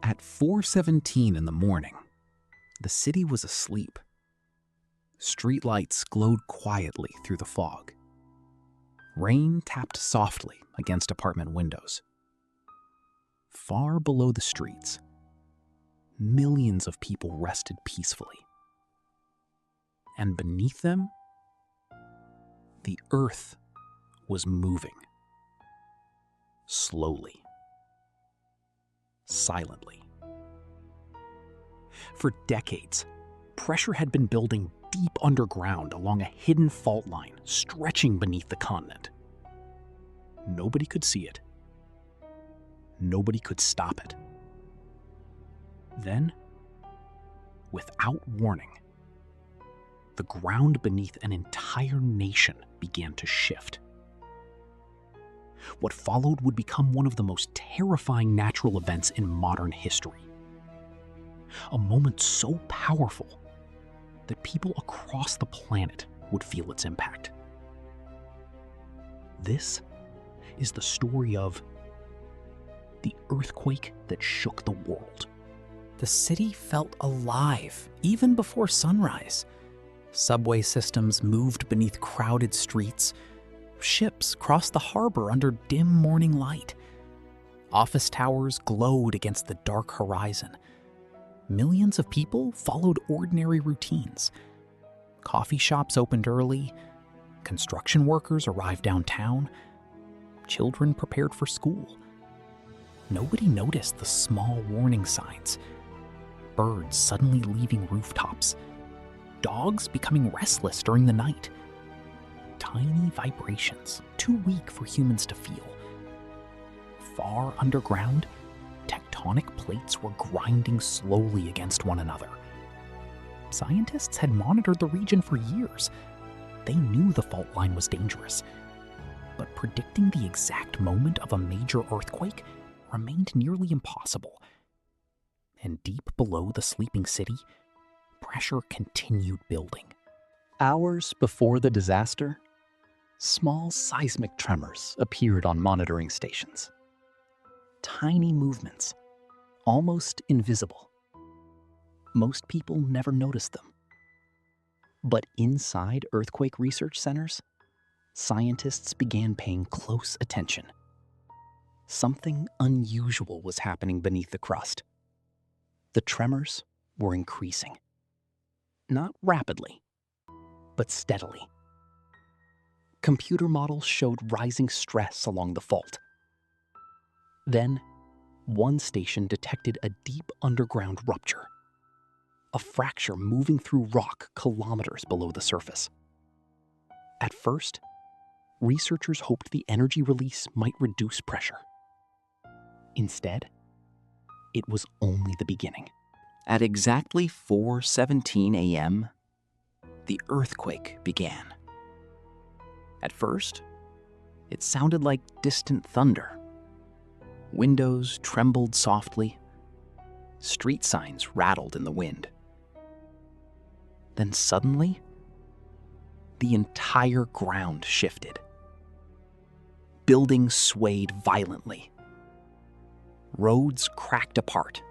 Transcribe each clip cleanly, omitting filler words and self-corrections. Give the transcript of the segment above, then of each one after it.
At 4:17 in the morning, the city was asleep. Streetlights glowed quietly through the fog. Rain tapped softly against apartment windows. Far below the streets, millions of people rested peacefully. And beneath them, the earth was moving. Slowly. Silently. For decades, pressure had been building deep underground along a hidden fault line stretching beneath the continent. Nobody could see it. Nobody could stop it. Then, without warning, the ground beneath an entire nation began to shift. What followed would become one of the most terrifying natural events in modern history. A moment so powerful that people across the planet would feel its impact. This is the story of the earthquake that shook the world. The city felt alive even before sunrise. Subway systems moved beneath crowded streets. Ships crossed the harbor under dim morning light. Office towers glowed against the dark horizon. Millions of people followed ordinary routines. Coffee shops opened early. Construction workers arrived downtown. Children prepared for school. Nobody noticed the small warning signs. Birds suddenly leaving rooftops. Dogs becoming restless during the night. Tiny vibrations, too weak for humans to feel. Far underground, tectonic plates were grinding slowly against one another. Scientists had monitored the region for years. They knew the fault line was dangerous. But predicting the exact moment of a major earthquake remained nearly impossible. And deep below the sleeping city, pressure continued building. Hours before the disaster, small seismic tremors appeared on monitoring stations. Tiny movements, almost invisible. Most people never noticed them. But inside earthquake research centers, scientists began paying close attention. Something unusual was happening beneath the crust. The tremors were increasing. Not rapidly, but steadily. Computer models showed rising stress along the fault. Then, one station detected a deep underground rupture, a fracture moving through rock kilometers below the surface. At first, researchers hoped the energy release might reduce pressure. Instead, it was only the beginning. At exactly 4:17 a.m., the earthquake began. At first, it sounded like distant thunder. Windows trembled softly. Street signs rattled in the wind. Then suddenly, the entire ground shifted. Buildings swayed violently. Roads cracked apart.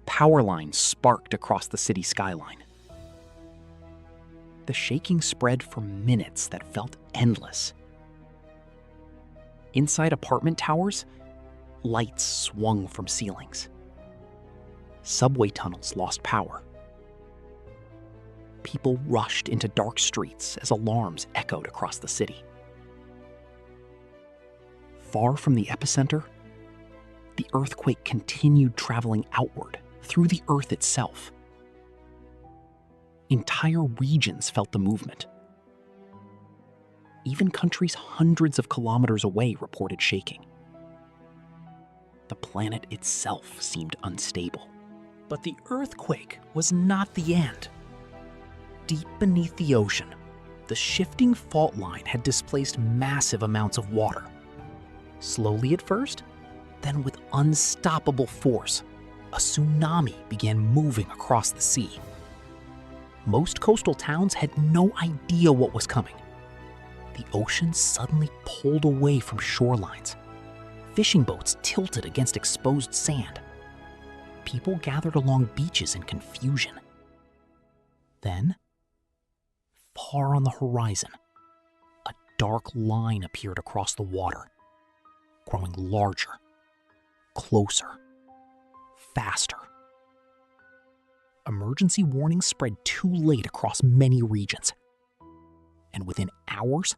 Power lines sparked across the city skyline. The shaking spread for minutes that felt endless. Inside apartment towers, lights swung from ceilings. Subway tunnels lost power. People rushed into dark streets as alarms echoed across the city. Far from the epicenter, the earthquake continued traveling outward through the earth itself. Entire regions felt the movement. Even countries hundreds of kilometers away reported shaking. The planet itself seemed unstable. But the earthquake was not the end. Deep beneath the ocean, the shifting fault line had displaced massive amounts of water. Slowly at first, then with unstoppable force, a tsunami began moving across the sea. Most coastal towns had no idea what was coming. The ocean suddenly pulled away from shorelines. Fishing boats tilted against exposed sand. people gathered along beaches in confusion. Then, far on the horizon, a dark line appeared across the water, growing larger, closer, faster. Emergency warnings spread too late across many regions, and within hours,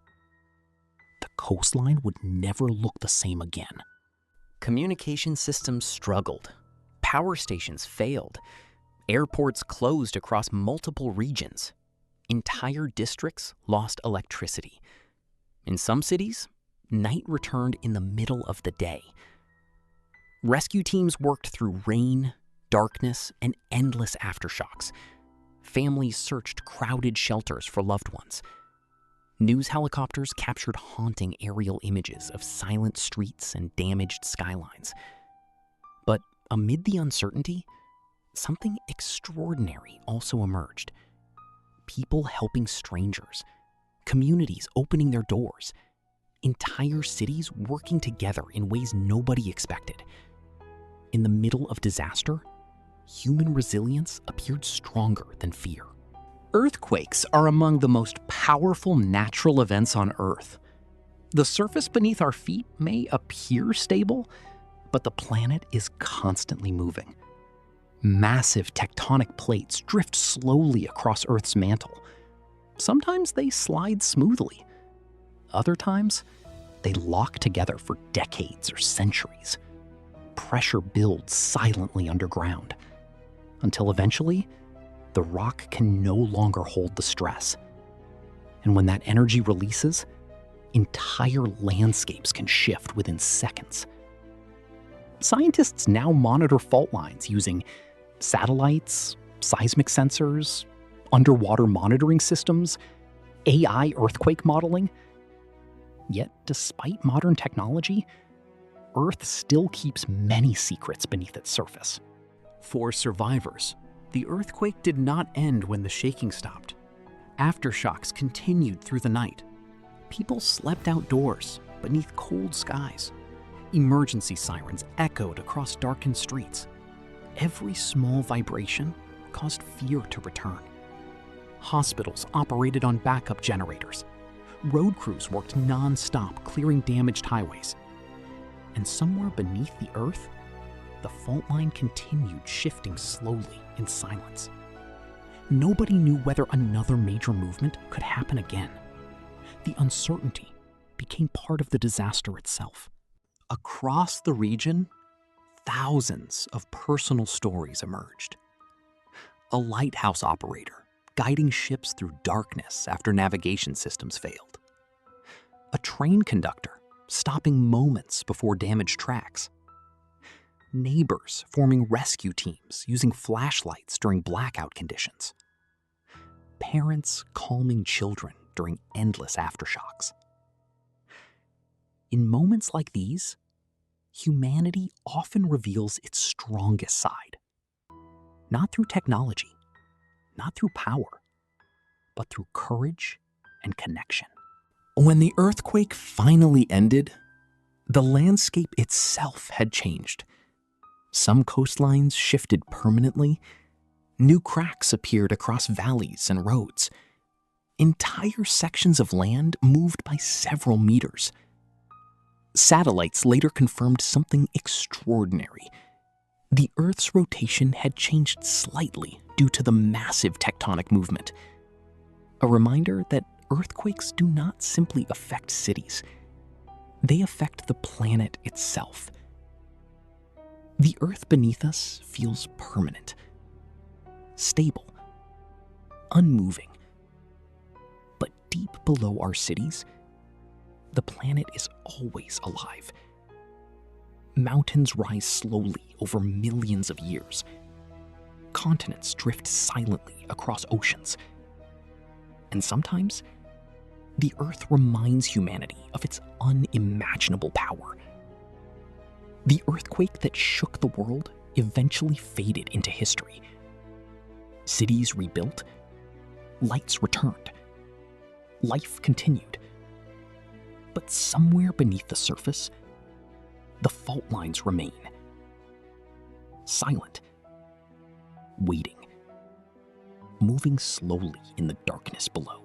the coastline would never look the same again. Communication systems struggled. Power stations failed. Airports closed across multiple regions. Entire districts lost electricity. In some cities, night returned in the middle of the day. Rescue teams worked through rain, darkness, and endless aftershocks. Families searched crowded shelters for loved ones. News helicopters captured haunting aerial images of silent streets and damaged skylines. But amid the uncertainty, something extraordinary also emerged. People helping strangers, communities opening their doors, entire cities working together in ways nobody expected. In the middle of disaster, human resilience appeared stronger than fear. Earthquakes are among the most powerful natural events on Earth. The surface beneath our feet may appear stable, but the planet is constantly moving. Massive tectonic plates drift slowly across Earth's mantle. Sometimes they slide smoothly. Other times, they lock together for decades or centuries. Pressure builds silently underground, until eventually, the rock can no longer hold the stress. And when that energy releases, entire landscapes can shift within seconds. Scientists now monitor fault lines using satellites, seismic sensors, underwater monitoring systems, AI earthquake modeling. Yet, despite modern technology, Earth still keeps many secrets beneath its surface. For survivors, the earthquake did not end when the shaking stopped. Aftershocks continued through the night. People slept outdoors, beneath cold skies. Emergency sirens echoed across darkened streets. Every small vibration caused fear to return. Hospitals operated on backup generators. Road crews worked non-stop clearing damaged highways. And somewhere beneath the earth, the fault line continued shifting slowly in silence. Nobody knew whether another major movement could happen again. The uncertainty became part of the disaster itself. Across the region, thousands of personal stories emerged. A lighthouse operator guiding ships through darkness after navigation systems failed. A train conductor stopping moments before damaged tracks. Neighbors forming rescue teams using flashlights during blackout conditions. Parents calming children during endless aftershocks. In moments like these, humanity often reveals its strongest side. Not through technology, not through power, but through courage and connection. When the earthquake finally ended, the landscape itself had changed. Some coastlines shifted permanently. New cracks appeared across valleys and roads. Entire sections of land moved by several meters. Satellites later confirmed something extraordinary. The Earth's rotation had changed slightly due to the massive tectonic movement. A reminder that earthquakes do not simply affect cities. They affect the planet itself. The Earth beneath us feels permanent, stable, unmoving. But deep below our cities, the planet is always alive. Mountains rise slowly over millions of years. Continents drift silently across oceans. And sometimes, the Earth reminds humanity of its unimaginable power. The earthquake that shook the world eventually faded into history. Cities rebuilt, lights returned, life continued. But somewhere beneath the surface, the fault lines remain. Silent, waiting, moving slowly in the darkness below.